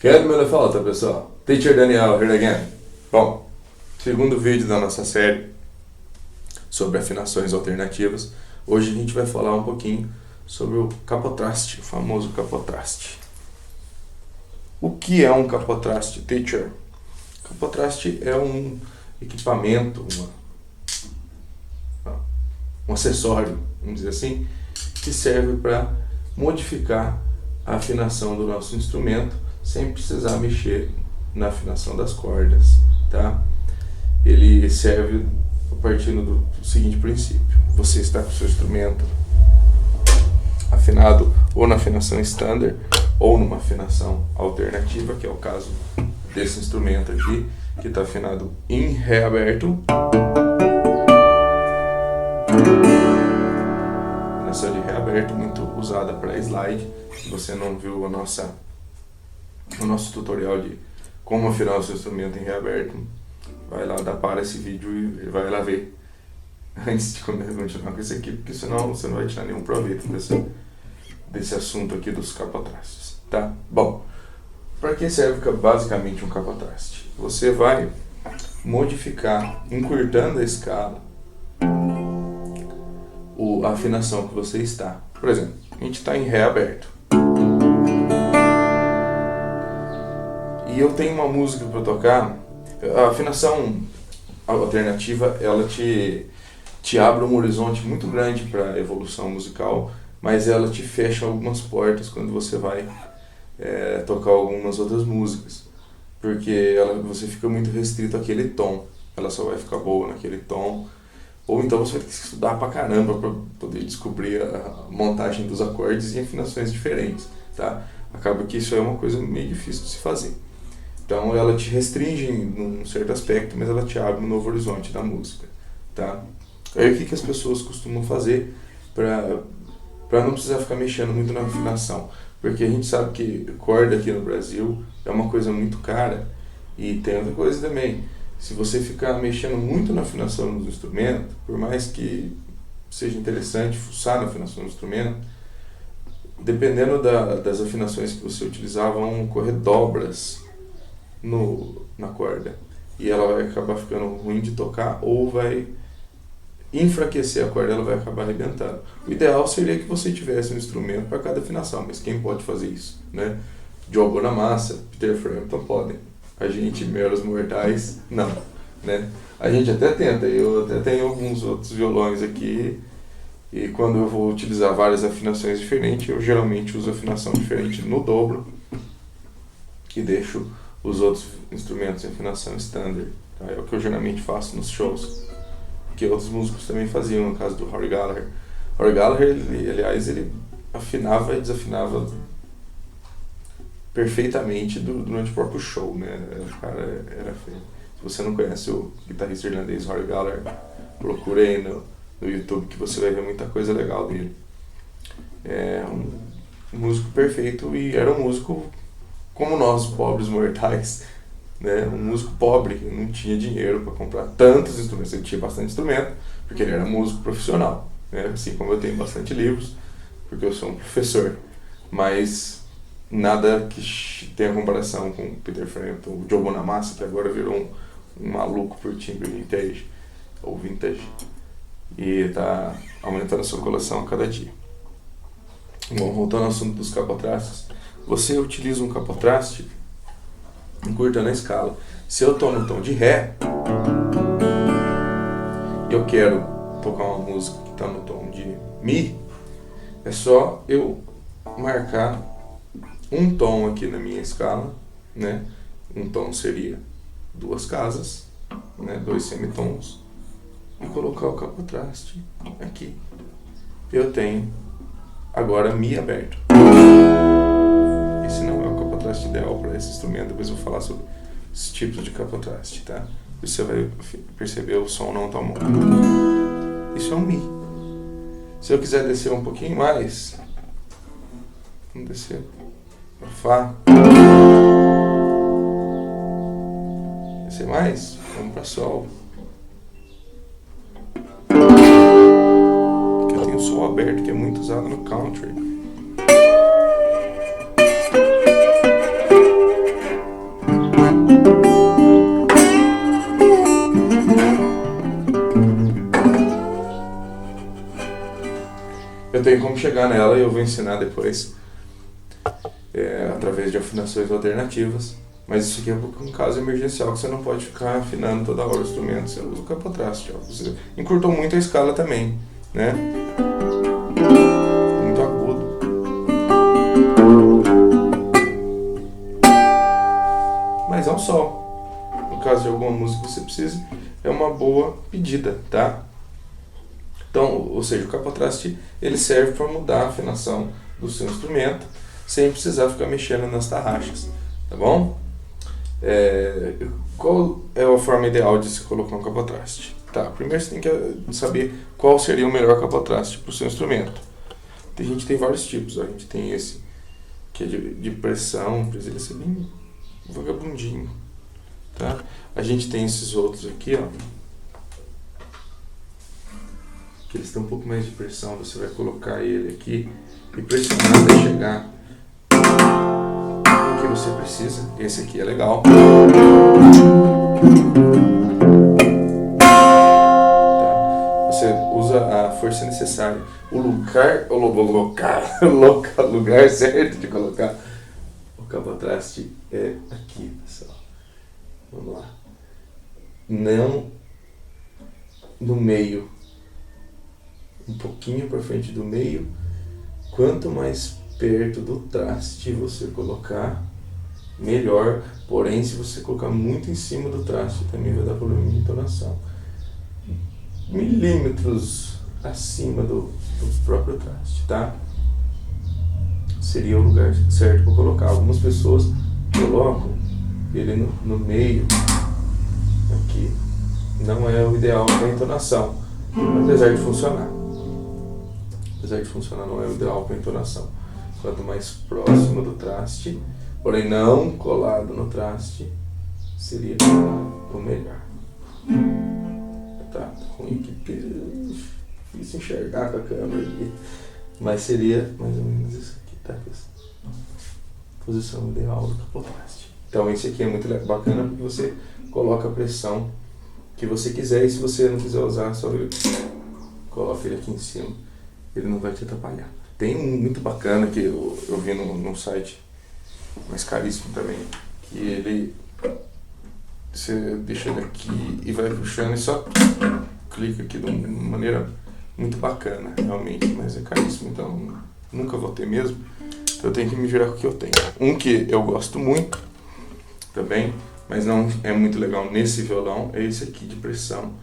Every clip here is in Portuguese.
Quero meu falta, pessoal. Teacher Daniel here again. Bom, segundo vídeo da nossa série sobre afinações alternativas. Hoje a gente vai falar um pouquinho sobre o capotraste, o famoso capotraste. O que é um capotraste, teacher? Capotraste é um equipamento, um acessório, vamos dizer assim, que serve para modificar a afinação do nosso instrumento sem precisar mexer na afinação das cordas, tá? Ele serve partindo do seguinte princípio: você está com o seu instrumento afinado ou na afinação standard ou numa afinação alternativa, que é o caso desse instrumento aqui, que está afinado em Ré aberto. Afinação de Ré aberto, muito usada para slide. Se você não viu o nosso tutorial de como afinar o seu instrumento em Ré aberto, vai lá, dá para esse vídeo e vai lá ver antes de continuar com isso aqui, porque senão você não vai tirar nenhum proveito desse assunto aqui dos capotrastes, tá? Bom, para que serve basicamente um capotraste? Você vai modificar, encurtando a escala, a afinação que você está. Por exemplo, a gente está em Ré aberto e eu tenho uma música para tocar. A afinação alternativa, ela te abre um horizonte muito grande para a evolução musical, mas ela te fecha algumas portas quando você vai tocar algumas outras músicas, porque você fica muito restrito àquele tom. Ela só vai ficar boa naquele tom, ou então você vai ter que estudar pra caramba para poder descobrir a montagem dos acordes em afinações diferentes, tá? Acaba que isso é uma coisa meio difícil de se fazer. Então ela te restringe num certo aspecto, mas ela te abre um novo horizonte da música, tá? Aí o que as pessoas costumam fazer para não precisar ficar mexendo muito na afinação? Porque a gente sabe que corda aqui no Brasil é uma coisa muito cara, e tem outra coisa também. Se você ficar mexendo muito na afinação do instrumento, por mais que seja interessante fuçar na afinação do instrumento, dependendo das afinações que você utilizar, vão ocorrer dobras na corda, e ela vai acabar ficando ruim de tocar, ou vai enfraquecer a corda, ela vai acabar arrebentando. O ideal seria que você tivesse um instrumento para cada afinação, mas quem pode fazer isso, né? Joe Bonamassa, Peter Frampton podem. A gente, meros mortais, não, né? A gente até tenta. Eu até tenho alguns outros violões aqui, e quando eu vou utilizar várias afinações diferentes, eu geralmente uso afinação diferente no dobro e deixo os outros instrumentos em afinação standard, tá? É o que eu geralmente faço nos shows, que outros músicos também faziam, no caso do Rory Gallagher. Rory Gallagher, aliás, ele afinava e desafinava perfeitamente durante o próprio show, né? O cara era feio. Se você não conhece o guitarrista irlandês Rory Gallagher, procure aí no YouTube que você vai ver muita coisa legal dele. É um músico perfeito, e era um músico como nós, pobres mortais, né? Um músico pobre que não tinha dinheiro para comprar tantos instrumentos. Ele tinha bastante instrumento porque ele era músico profissional, né? Assim como eu tenho bastante livros porque eu sou um professor, mas nada que tenha comparação com o Peter Frampton, o Joe Bonamassa, que agora virou um maluco por timbre vintage ou vintage e está aumentando a sua coleção a cada dia. Bom, voltando ao assunto dos capotrastes, você utiliza um capotraste encurtando a escala. Se eu estou no tom de Ré e eu quero tocar uma música que está no tom de Mi, é só eu marcar um tom aqui na minha escala, né? Um tom seria duas casas, né? 2 semitons, e colocar o capotraste aqui. Eu tenho agora Mi aberto. Esse não é o capotraste ideal para esse instrumento. Depois eu vou falar sobre os tipos de capotraste, tá? E você vai perceber o som não tão bom. Isso é um Mi. Se eu quiser descer um pouquinho mais, vamos descer para Fá. Descer mais, vamos para Sol. Aqui eu tenho o Sol aberto, que é muito usado no country. Eu tenho como chegar nela e eu vou ensinar depois, através de afinações alternativas. Mas isso aqui é um caso emergencial que você não pode ficar afinando toda hora o instrumento. Você usa o capotraste. Você encurtou muito a escala também, né? Muito agudo. Mas é um sol. No caso de alguma música que você precise, é uma boa pedida, tá? Então, ou seja, o capotraste ele serve para mudar a afinação do seu instrumento sem precisar ficar mexendo nas tarraxas, tá bom? Qual é a forma ideal de se colocar um capotraste? Tá, primeiro você tem que saber qual seria o melhor capotraste para o seu instrumento. A gente tem vários tipos, a gente tem esse que é de pressão, para ele ser bem vagabundinho, tá? A gente tem esses outros aqui, ó, que eles têm um pouco mais de pressão. Você vai colocar ele aqui e pressionar até chegar o que você precisa. Esse aqui é legal. Tá? Você usa a força necessária. O lugar certo de colocar o capotraste é aqui, pessoal. Vamos lá. Não no meio. Um pouquinho para frente do meio. Quanto mais perto do traste você colocar, melhor. Porém, se você colocar muito em cima do traste, também vai dar problema de entonação. Milímetros acima do próprio traste, tá? Seria o lugar certo para colocar. Algumas pessoas colocam ele no meio, aqui. Não é o ideal para entonação, apesar de funcionar. Não é o ideal para entonação. Quanto mais próximo do traste, porém não colado no traste, seria o melhor. Tá ruim aqui, difícil enxergar com a câmera aqui, mas seria mais ou menos isso aqui, tá? Posição ideal do capotraste. Então esse aqui é muito bacana porque você coloca a pressão que você quiser, e se você não quiser usar, só coloca ele aqui em cima, ele não vai te atrapalhar. Tem um muito bacana que eu vi num site, mas caríssimo também, que ele, você deixa ele aqui e vai puxando e só clica aqui de uma maneira muito bacana, realmente, mas é caríssimo, então nunca vou ter mesmo. Eu tenho que me virar com o que eu tenho. Um que eu gosto muito também, mas não é muito legal nesse violão, é esse aqui de pressão.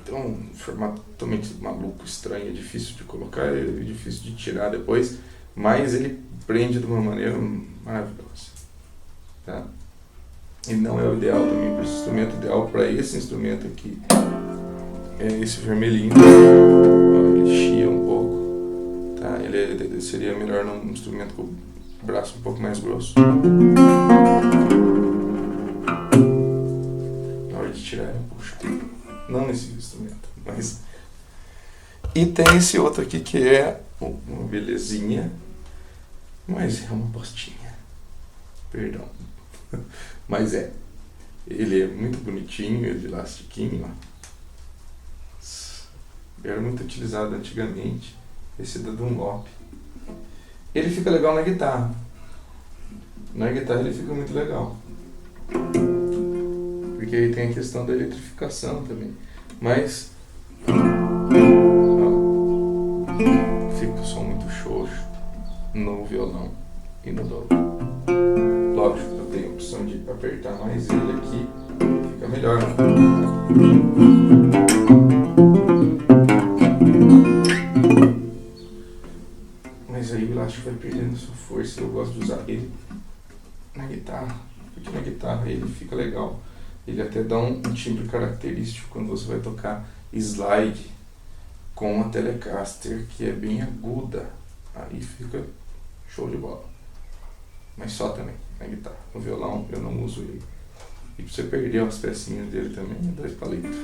Então, um formato totalmente maluco, estranho, é difícil de colocar, é difícil de tirar depois, mas ele prende de uma maneira maravilhosa, tá? E não é o ideal também para esse instrumento. O ideal para esse instrumento aqui é esse vermelhinho. Ele chia um pouco, tá? Ele seria melhor num instrumento com o braço um pouco mais grosso. Na hora de tirar, eu puxo. Não nesse instrumento, mas... E tem esse outro aqui que é uma belezinha, mas é uma postinha. Perdão. Mas ele é muito bonitinho, ele de elastiquinho, ó. Era muito utilizado antigamente, esse da Dunlop. Ele fica legal na guitarra. Na guitarra ele fica muito legal, porque aí tem a questão da eletrificação também. Mas ó, fica o som muito xoxo no violão e no dobro. Lógico, eu tenho a opção de apertar mais ele aqui, fica melhor. Mas aí o elástico vai perdendo sua força. Eu gosto de usar ele na guitarra, porque na guitarra ele fica legal. Ele até dá um timbre característico quando você vai tocar slide com a Telecaster, que é bem aguda. Aí fica show de bola. Mas só também na guitarra. No violão eu não uso ele. E pra você perder as pecinhas dele também, é 2 palitos.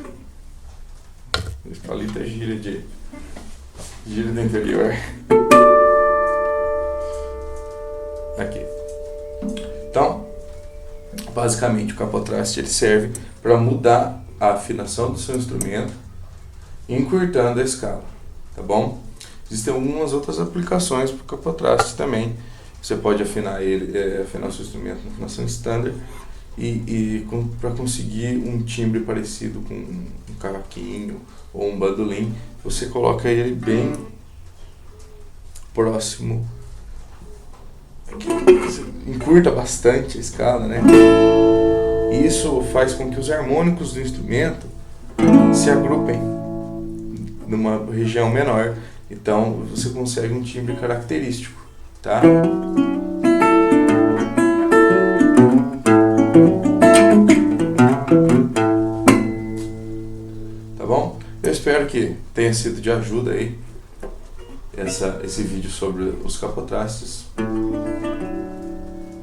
2 palitos é gíria do interior. Aqui. Então, basicamente o capotraste ele serve para mudar a afinação do seu instrumento encurtando a escala, tá bom? Existem algumas outras aplicações para o capotraste também. Você pode afinar afinar o seu instrumento na afinação standard para conseguir um timbre parecido com um cavaquinho ou um bandolim, você coloca ele bem próximo, encurta bastante a escala, né? E isso faz com que os harmônicos do instrumento se agrupem numa região menor, então você consegue um timbre característico, tá? Tá bom? Eu espero que tenha sido de ajuda aí esse vídeo sobre os capotrastes.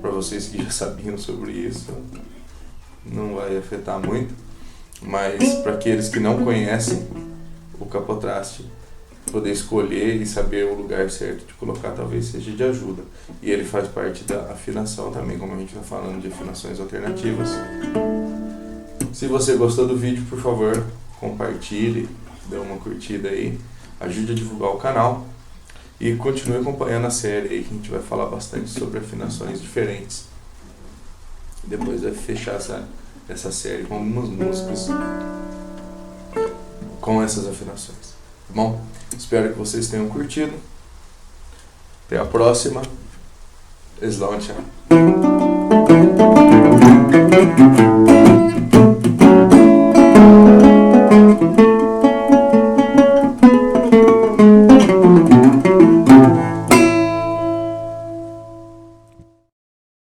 Para vocês que já sabiam sobre isso, não vai afetar muito, mas para aqueles que não conhecem o capotraste, poder escolher e saber o lugar certo de colocar talvez seja de ajuda. E ele faz parte da afinação também, como a gente está falando de afinações alternativas. Se você gostou do vídeo, por favor, compartilhe, dê uma curtida aí, ajude a divulgar o canal e continue acompanhando a série aí, que a gente vai falar bastante sobre afinações diferentes. Depois vai fechar essa série com algumas músicas com essas afinações, tá bom? Espero que vocês tenham curtido. Até a próxima. Slão, tchau.